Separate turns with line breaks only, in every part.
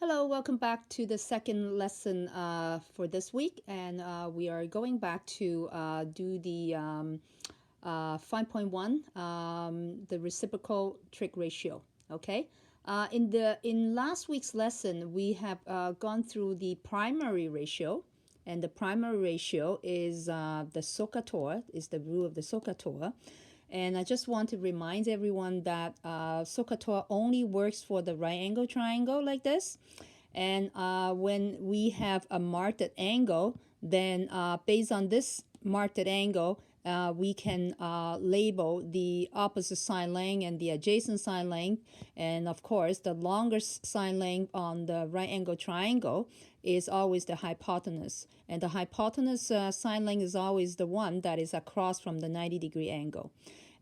Hello, welcome back to the second lesson for this week, and we are going back to do the 5.1, the reciprocal trig ratio. Okay, in last week's lesson, we have gone through the primary ratio, and the primary ratio is the SOHCAHTOA, is the rule of the SOHCAHTOA. And I just want to remind everyone that SOHCAHTOA only works for the right angle triangle like this. And when we have a marked angle, then based on this marked angle, we can label the opposite side length and the adjacent side length. And of course, the longer side length on the right angle triangle is always the hypotenuse. And the hypotenuse side length is always the one that is across from the 90-degree angle.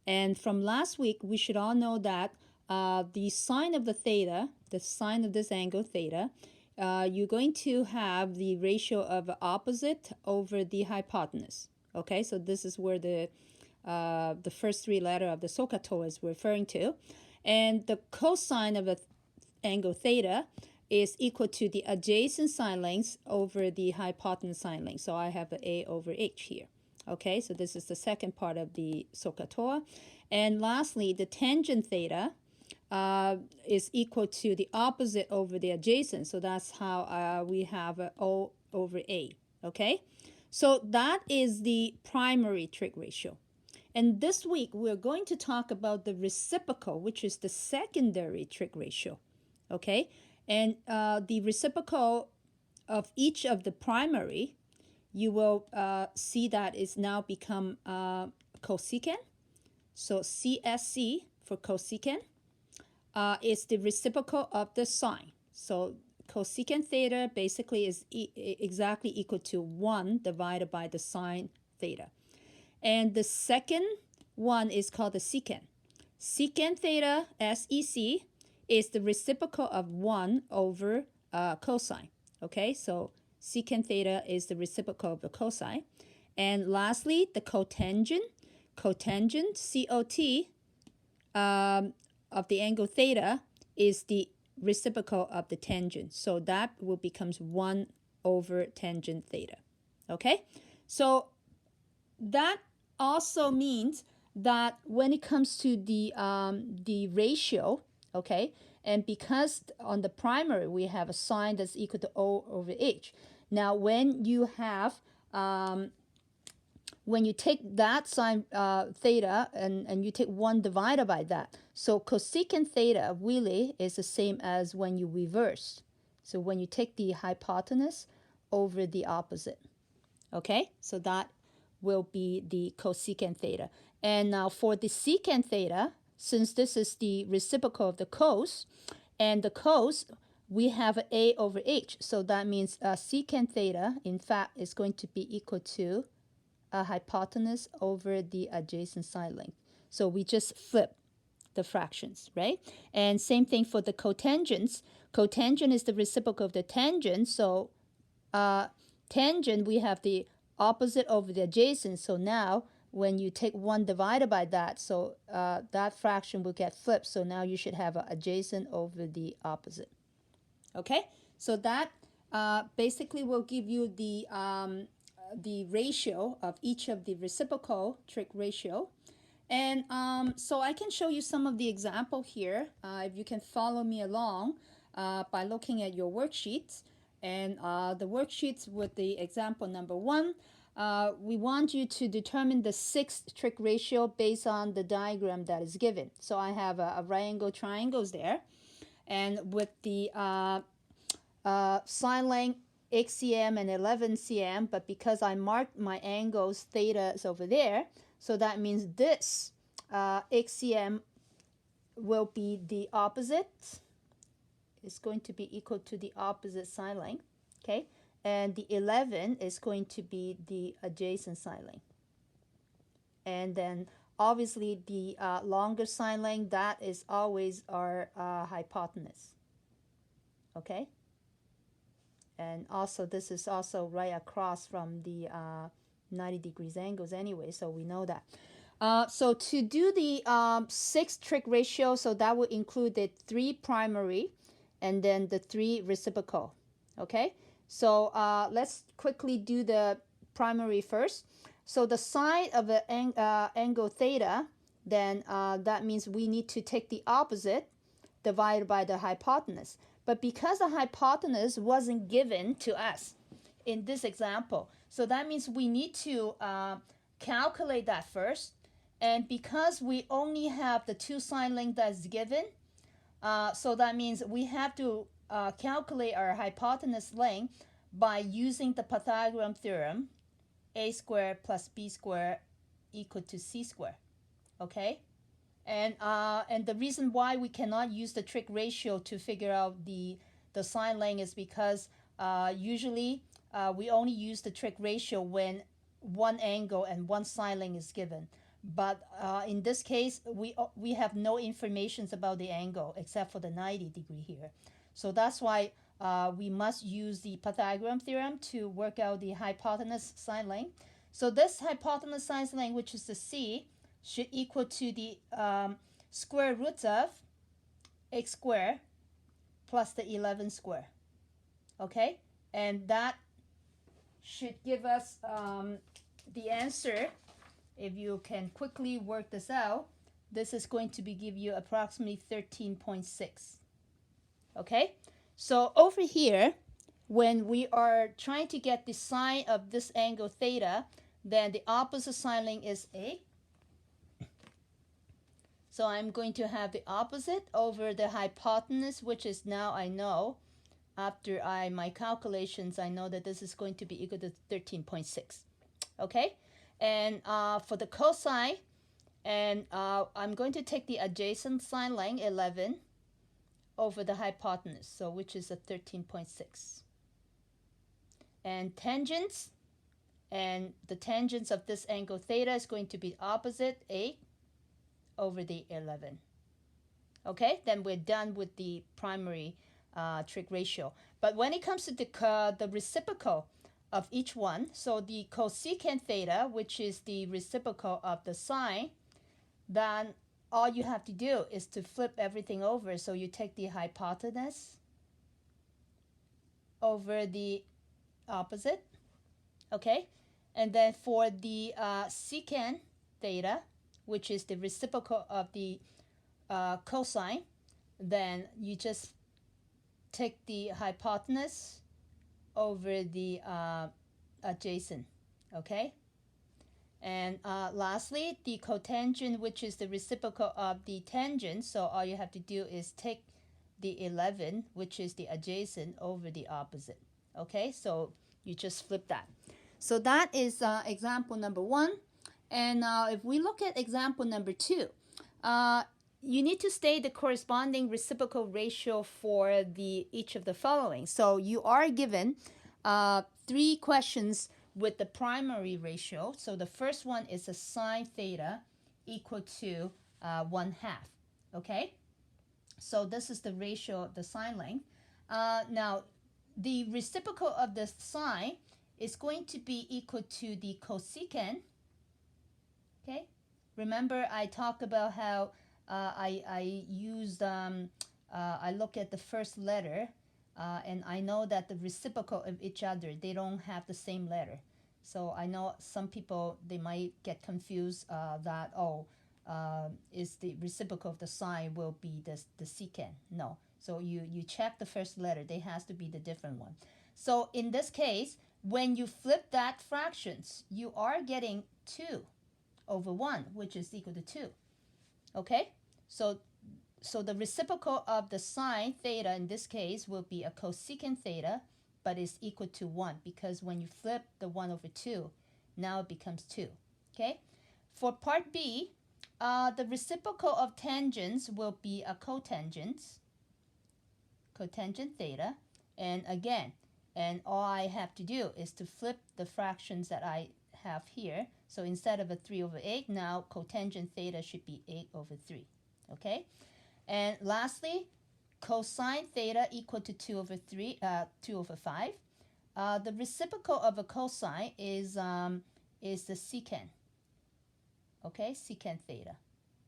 And from last week, we should all know that the sine of the theta, the sine of this angle theta, you're going to have the ratio of opposite over the hypotenuse. Okay, so this is where the first three letters of the SOHCAHTOA is referring to. And the cosine of the angle theta is equal to the adjacent side length over the hypotenuse side length. So I have A over H here. Okay, so this is the second part of the SOHCAHTOA. And lastly, the tangent theta is equal to the opposite over the adjacent. So that's how we have O over A. Okay, so that is the primary trig ratio. And this week, we're going to talk about the reciprocal, which is the secondary trig ratio. Okay, and the reciprocal of each of the primary, you will see that is now become cosecant. So CSC for cosecant is the reciprocal of the sine. So cosecant theta basically is exactly equal to 1 divided by the sine theta. And the second one is called the secant. Secant theta, SEC, is the reciprocal of 1 over cosine. Okay, so secant theta is the reciprocal of the cosine. And lastly, the cotangent. Cotangent, COT, of the angle theta is the reciprocal of the tangent. So that will becomes 1 over tangent theta. Okay, so that also means that when it comes to the ratio, okay, and because on the primary we have a sine that's equal to O over H. Now when you have when you take that sine theta and you take 1 divided by that, so cosecant theta really is the same as when you reverse. So when you take the hypotenuse over the opposite. Okay, so that will be the cosecant theta. And now for the secant theta, since this is the reciprocal of the cos, and the cos, we have A over H. So that means secant theta, in fact, is going to be equal to a hypotenuse over the adjacent side length. So we just flip the fractions, right? And same thing for the cotangents. Cotangent is the reciprocal of the tangent. So tangent, we have the opposite over the adjacent. So now when you take 1 divided by that, so that fraction will get flipped. So now you should have adjacent over the opposite. Okay, so that basically will give you the ratio of each of the reciprocal trig ratio. And so I can show you some of the example here. If you can follow me along by looking at your worksheets. And the worksheets with the example number 1, we want you to determine the 6th trig ratio based on the diagram that is given. So I have a right angle triangles there. And with the sine length XCM and 11 cm, but because I marked my angles theta is over there, so that means this XCM will be the opposite. It's going to be equal to the opposite side length, okay? And the 11 is going to be the adjacent side length. And then obviously the longer side length, that is always our hypotenuse, okay? And also this is also right across from the 90 degrees angles anyway, so we know that. So to do the 6th trig ratio, so that would include the 3 primary and then the 3 reciprocal. Okay, so let's quickly do the primary first. So the sine of an angle theta, then that means we need to take the opposite divided by the hypotenuse. But because the hypotenuse wasn't given to us in this example, so that means we need to calculate that first. And because we only have the 2 sine length that's given, so that means we have to calculate our hypotenuse length by using the Pythagorean theorem, a squared plus b squared equal to c squared. Okay, and the reason why we cannot use the trig ratio to figure out the sine length is because usually we only use the trig ratio when one angle and one sine length is given. But in this case, we have no information about the angle except for the 90 degree here. So that's why we must use the Pythagorean theorem to work out the hypotenuse sine length. So this hypotenuse sine length, which is the c, should equal to the square root of x squared plus the 11 squared. Okay, and that should give us the answer. If you can quickly work this out, this is going to give you approximately 13.6. Okay, so over here, when we are trying to get the sine of this angle theta, then the opposite sine length is 8. So I'm going to have the opposite over the hypotenuse, which is now I know, after my calculations, I know that this is going to be equal to 13.6. Okay, and for the cosine, and I'm going to take the adjacent sine length 11 over the hypotenuse, so which is a 13.6. And tangents, and the tangents of this angle theta is going to be opposite 8 over the 11. Okay, then we're done with the primary trig ratio. But when it comes to the reciprocal of each one, so the cosecant theta, which is the reciprocal of the sine, then all you have to do is to flip everything over. So you take the hypotenuse over the opposite, okay? And then for the secant theta, which is the reciprocal of the cosine, then you just take the hypotenuse over the adjacent, okay? And lastly, the cotangent, which is the reciprocal of the tangent, so all you have to do is take the 11, which is the adjacent, over the opposite, okay? So you just flip that. So that is example number 1. And if we look at example number 2, you need to state the corresponding reciprocal ratio for each of the following. So you are given 3 questions with the primary ratio. So the first one is a sine theta equal to 1/2. Okay? So this is the ratio of the sine length. Now, the reciprocal of the sine is going to be equal to the cosecant. Okay? Remember I talked about how I used, I look at the first letter, and I know that the reciprocal of each other, they don't have the same letter. So I know some people, they might get confused that, is the reciprocal of the sine will be the secant. No. So you check the first letter, they has to be the different one. So in this case, when you flip that fractions, you are getting 2 over 1, which is equal to 2. Okay? So the reciprocal of the sine theta in this case will be a cosecant theta, but it's equal to 1, because when you flip the 1 over 2, now it becomes 2. Okay? For part B, the reciprocal of tangents will be a cotangent theta. And again, and all I have to do is to flip the fractions that I have here. So instead of a 3 over 8, now cotangent theta should be 8 over 3. Okay? And lastly, cosine theta equal to 2 over 5. The reciprocal of a cosine is the secant. Okay? Secant theta.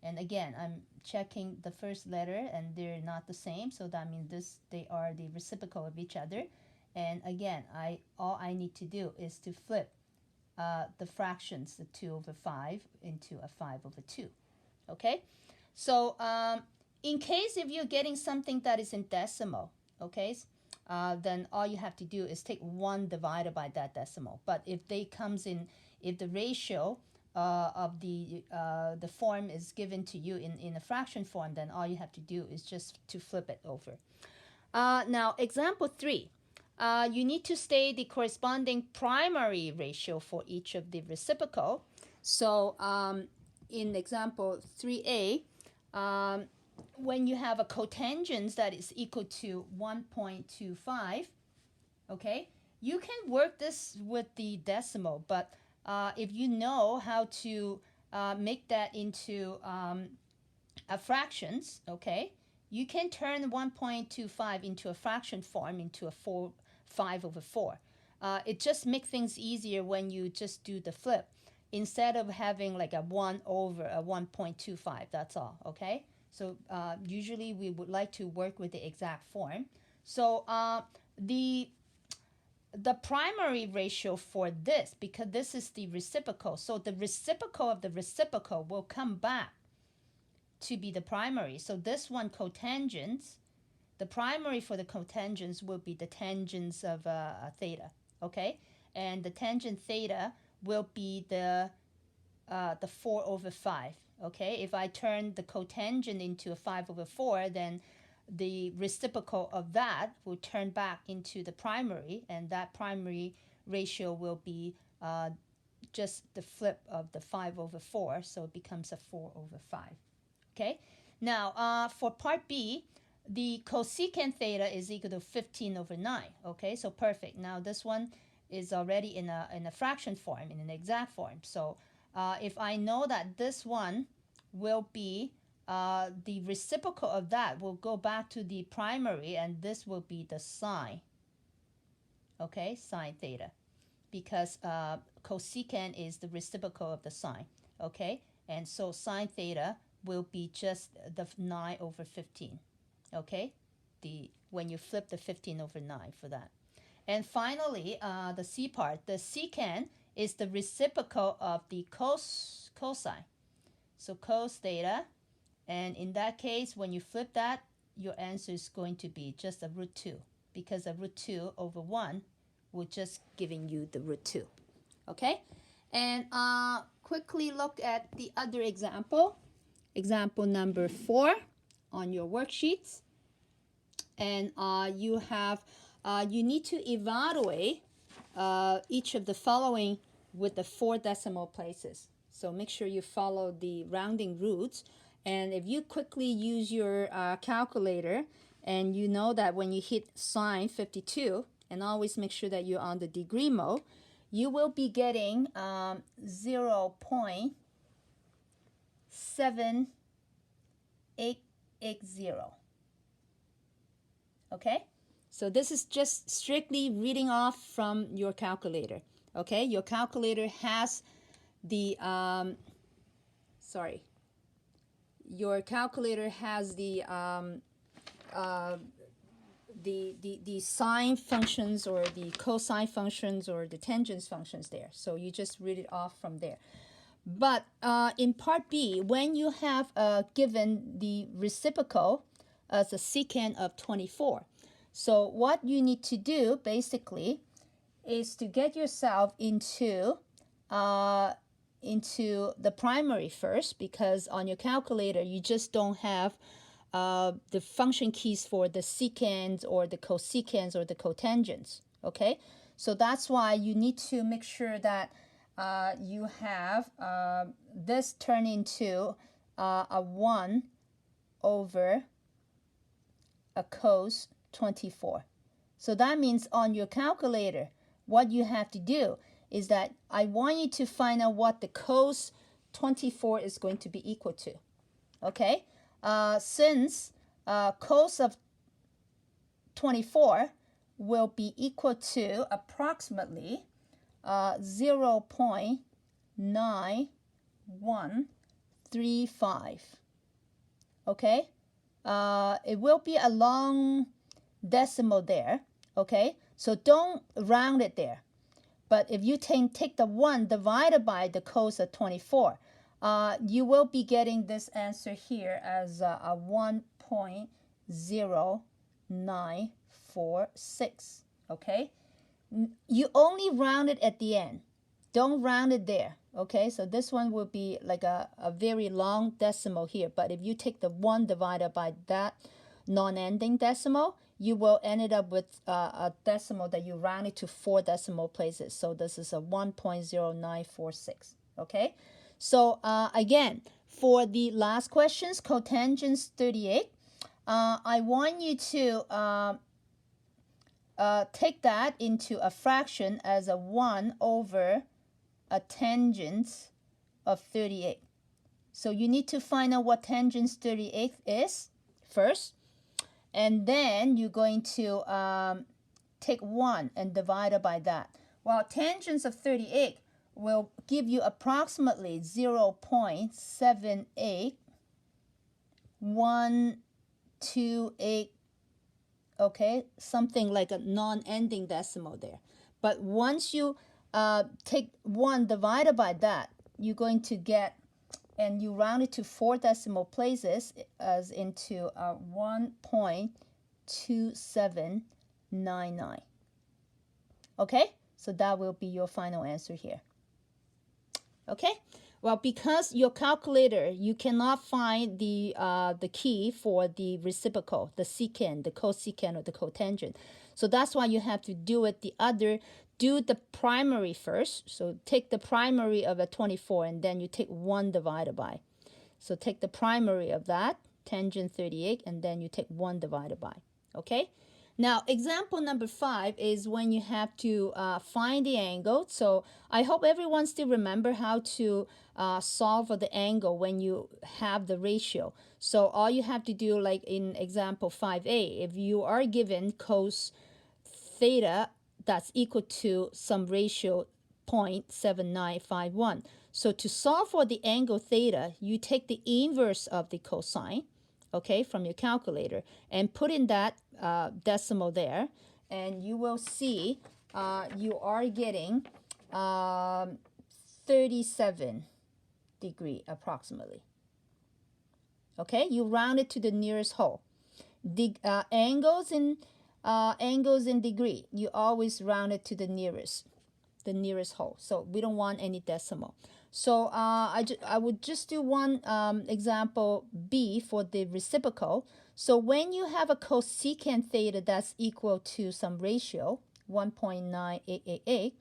And again, I'm checking the first letter and they're not the same, so that means they are the reciprocal of each other. And again, all I need to do is to flip the fractions, the 2 over 5 into a 5 over 2. Okay, so in case if you're getting something that is in decimal, okay, then all you have to do is take 1 divided by that decimal. But if the ratio of the form is given to you in a fraction form, then all you have to do is just to flip it over. Now, example 3. You need to state the corresponding primary ratio for each of the reciprocal. So in example 3a, when you have a cotangent that is equal to 1.25, okay, you can work this with the decimal, but if you know how to make that into a fractions, okay, you can turn 1.25 into a fraction form, into a 5 over 4. It just makes things easier when you just do the flip, instead of having like a 1 over a 1.25, that's all, okay? So usually we would like to work with the exact form. So the primary ratio for this, because this is the reciprocal, so the reciprocal of the reciprocal will come back to be the primary. So this one, cotangents, the primary for the cotangents will be the tangents of theta, okay? And the tangent theta will be the 4 over 5, okay? If I turn the cotangent into a 5 over 4, then the reciprocal of that will turn back into the primary, and that primary ratio will be just the flip of the 5 over 4, so it becomes a 4 over 5, okay? Now, for part B, the cosecant theta is equal to 15 over 9, okay? So perfect. Now, this one is already in a fraction form, in an exact form. So if I know that this one will be the reciprocal of that will go back to the primary, and this will be the sine, okay, sine theta, because cosecant is the reciprocal of the sine, okay? And so sine theta will be just the 9 over 15, okay? When you flip the 15 over 9 for that. And finally, the C part, the secant is the reciprocal of the cosine. So cos theta, and in that case, when you flip that, your answer is going to be just a root 2, because a root 2 over 1 will just giving you the root 2, okay? And quickly look at the other example, example number 4 on your worksheets. And you need to evaluate each of the following with the 4 decimal places. So make sure you follow the rounding rules. And if you quickly use your calculator, and you know that when you hit sine 52, and always make sure that you're on the degree mode, you will be getting 0.7880. Okay? So this is just strictly reading off from your calculator. Okay? Your calculator has the your calculator has the sine functions or the cosine functions or the tangent functions there. So you just read it off from there. But in part B, when you have given the reciprocal as a secant of 24, so what you need to do basically is to get yourself into the primary first, because on your calculator you just don't have the function keys for the secant or the cosecants or the cotangents, okay? So that's why you need to make sure that you have this turn into a 1 over a cos 24. So that means on your calculator, what you have to do is that I want you to find out what the cos 24 is going to be equal to, okay? Since cos of 24 will be equal to approximately 0.9136, 0.35. Okay, it will be a long decimal there. Okay, so don't round it there. But if you take the 1 divided by the cos of 24, you will be getting this answer here as a 1.0946. Okay, you only round it at the end. Don't round it there. Okay, so this one will be like a very long decimal here. But if you take the 1 divided by that non-ending decimal, you will end up with a decimal that you rounded to 4 decimal places. So this is a 1.0946. Okay, so again, for the last questions, cotangents 38, I want you to take that into a fraction as a 1 over a tangent of 38. So you need to find out what tangent 38 is first. And then you're going to take 1 and divide it by that. Well, tangents of 38 will give you approximately 0.78128, okay, something like a non-ending decimal there. But once you take 1 divided by that, you're going to get, and you round it to 4 decimal places as into 1.2799. Okay, so that will be your final answer here. Okay, well, because your calculator, you cannot find the key for the reciprocal, the secant, the cosecant, or the cotangent. So that's why you have to do it do the primary first. So take the primary of a 24 and then you take 1 divided by. So take the primary of that, tangent 38, and then you take 1 divided by. Okay? Now, example number 5 is when you have to find the angle. So I hope everyone still remember how to solve for the angle when you have the ratio. So all you have to do, like in example 5a, if you are given cos theta that's equal to some ratio 0.7951. So to solve for the angle theta, you take the inverse of the cosine, okay, from your calculator, and put in that decimal there, and you will see you are getting 37 degree approximately. Okay, you round it to the nearest whole. The angles in degree, you always round it to the nearest whole. So we don't want any decimal. So I would just do one example B for the reciprocal. So when you have a cosecant theta that's equal to some ratio, 1.9888,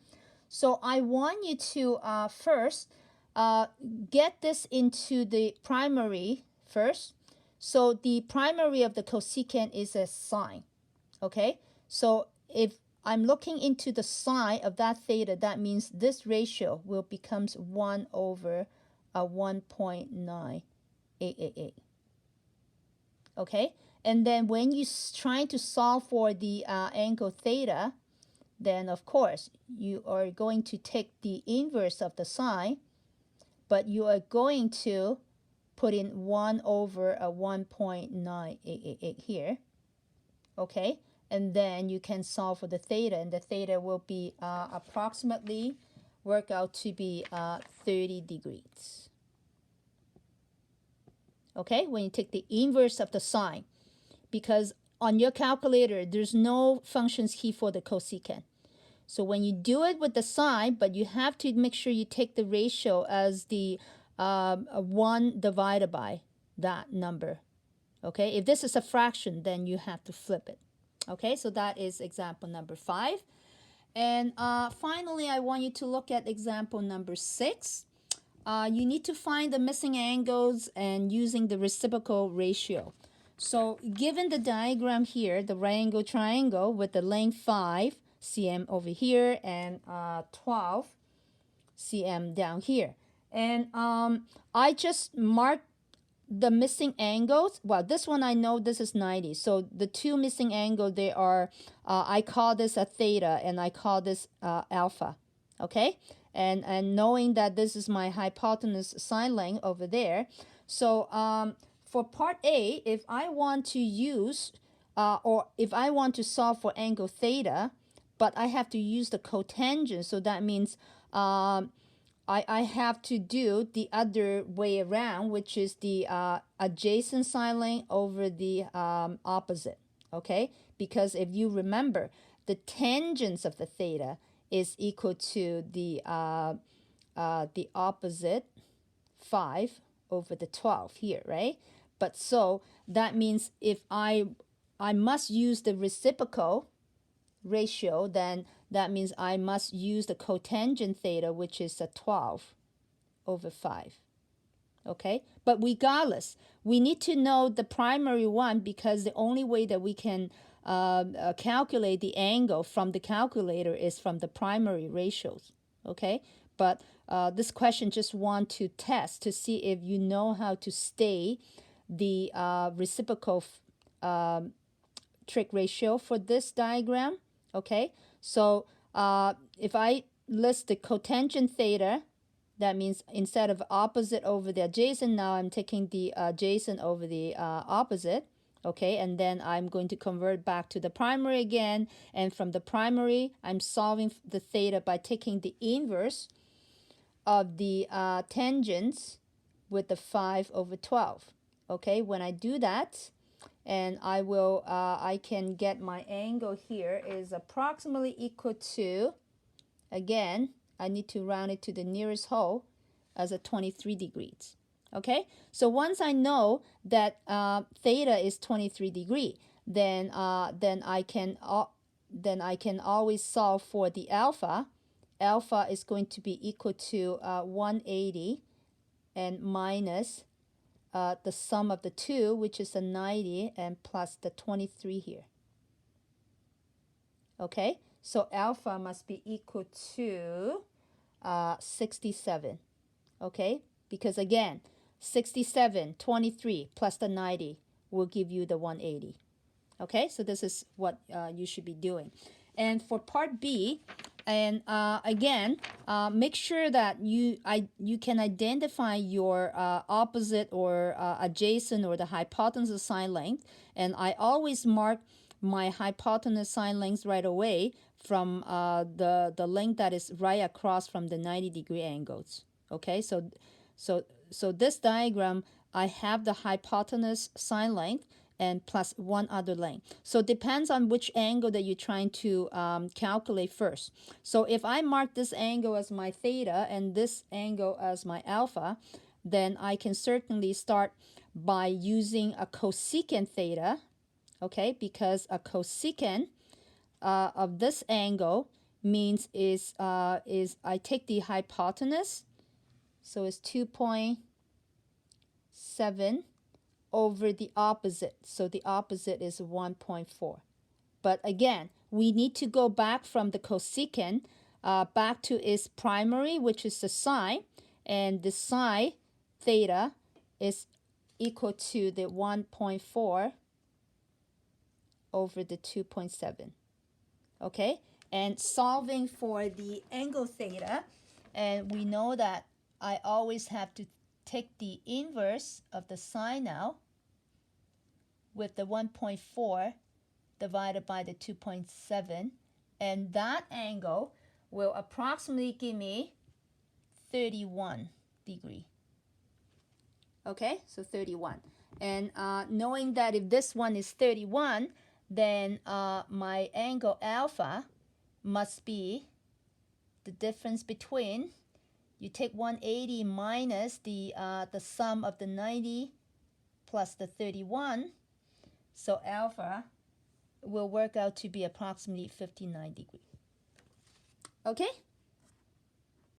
so I want you to first get this into the primary first. So the primary of the cosecant is a sine. Okay, so if I'm looking into the sine of that theta, that means this ratio will becomes 1 over 1.9888. Okay, and then when you trying to solve for the angle theta, then of course you are going to take the inverse of the sine, but you are going to put in 1 over 1.9888 here. Okay, and then you can solve for the theta, and the theta will be approximately work out to be 30 degrees. Okay, when you take the inverse of the sine, because on your calculator there's no functions key for the cosecant. So when you do it with the sine, but you have to make sure you take the ratio as the 1 divided by that number. Okay, if this is a fraction, then you have to flip it. Okay, so that is example number 5. And finally, I want you to look at example number 6. You need to find the missing angles and using the reciprocal ratio. So given the diagram here, the right angle triangle with the length 5 cm over here and 12 cm down here. And I just marked the missing angles. Well, this one I know this is 90. So the two missing angles, they are, I call this a theta and I call this alpha. Okay? and knowing that this is my hypotenuse sine length over there. So for part A, if I want to use or if I want to solve for angle theta, but I have to use the cotangent, so that means I have to do the other way around, which is the adjacent sine length over the opposite, okay? Because if you remember, the tangents of the theta is equal to the opposite 5 over the 12 here, right? But so that means if I must use the reciprocal ratio, then that means I must use the cotangent theta, which is a 12 over 5. Okay, but regardless, we need to know the primary one, because the only way that we can calculate the angle from the calculator is from the primary ratios. Okay, but this question just want to test to see if you know how to state the reciprocal trig ratio for this diagram. Okay, so if I list the cotangent theta, that means instead of opposite over the adjacent, now I'm taking the adjacent over the opposite. Okay, and then I'm going to convert back to the primary again, and from the primary I'm solving the theta by taking the inverse of the tangents with the 5 over 12. Okay, when I do that, and I can get my angle here is approximately equal to, again, I need to round it to the nearest whole, as a 23 degrees. Okay, so once I know that theta is 23 degree, then I can always solve for the alpha. Alpha is going to be equal to 180 and minus the sum of the two, which is a 90, and plus the 23 here. Okay, so alpha must be equal to 67. Okay, because again, 67, 23 plus the 90 will give you the 180. Okay, so this is what you should be doing. And for part B, and again, make sure that you can identify your opposite or adjacent or the hypotenuse sine length. And I always mark my hypotenuse sine length right away from the length that is right across from the 90-degree angles. Okay, so this diagram, I have the hypotenuse sine length and plus one other length. So it depends on which angle that you're trying to calculate first. So if I mark this angle as my theta and this angle as my alpha, then I can certainly start by using a cosecant theta, okay, because a cosecant of this angle means is I take the hypotenuse, so it's 2.7 over the opposite, so the opposite is 1.4. But again, we need to go back from the cosecant back to its primary, which is the sine, and the sine theta is equal to the 1.4 over the 2.7. Okay, and solving for the angle theta, and we know that I always have to take the inverse of the sine now with the 1.4 divided by the 2.7, and that angle will approximately give me 31 degree. Okay, so 31. And knowing that if this one is 31, then my angle alpha must be the difference between, you take 180 minus the sum of the 90 plus the 31, so alpha will work out to be approximately 59 degrees. Okay?